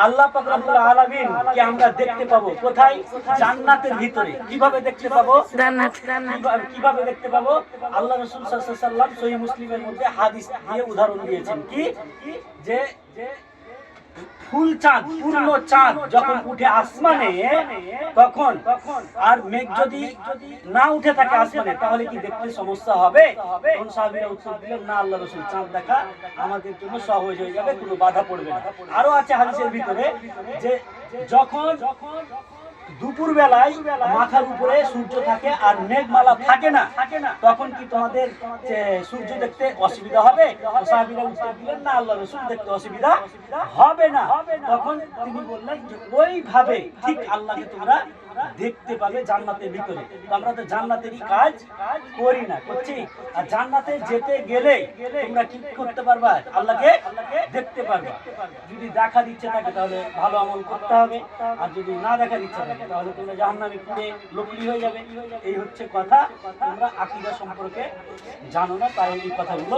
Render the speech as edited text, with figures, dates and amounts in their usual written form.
আল্লাহ পাক রব্বুল আলামিন কে আমরা দেখতে পাবো কোথায়? জান্নাতের ভিতরে। কিভাবে দেখতে পাবো? কিভাবে দেখতে পাবো? আল্লাহ রাসূল সাল্লাল্লাহু আলাইহি ওয়াসাল্লাম সহিহ মুসলিমের মধ্যে হাদিস দিয়ে উদাহরণ দিয়েছেন কি যে ফুল চাঁদ, পূর্ণ চাঁদ যখন উঠে আসমানে, তখন আর মেঘ যদি না উঠে থাকে আসমানে, তাহলে কি দেখতে সমস্যা হবে? তখন সাহাবীরা উত্তর দিলেন, না আল্লাহ রাসূল, চাঁদ দেখা আমাদের জন্য সহজ হয়ে যাবে, কোনো বাধা পড়বে না। আরো আছে হাদিসের ভিতরে যে যখন দুপুর বেলায় মাথার উপরে সূর্য থাকে আর মেঘমালা থাকে না, তখন কি তোমাদের সূর্য দেখতে অসুবিধা হবে? সাহাবীরা উত্তর দিলেন, না আল্লাহ রাসূল, দেখতে অসুবিধা হবে না। তখন তিনি বললেন যে ওইভাবে ঠিক আল্লাহকে তোমরা দেখতে পাবে জান্নাতের ভিতরে। তো আমরা তো জান্নাতেরই কাজ করি না, করছি। আর জান্নাতে যেতে গেলে তোমরা কি করতে পারবা? আল্লাহকে দেখতে পারবা। যদি দেখার ইচ্ছে থাকে তাহলে ভালো আমল করতে হবে, আর যদি না দেখার ইচ্ছা থাকে তাহলে তোমরা জাহান্নামে পুড়ে লোকলি হয়ে যাবে। এই হচ্ছে কথা। তোমরা আকীদা সম্পর্কে জানো না, তাই এই কথাগুলো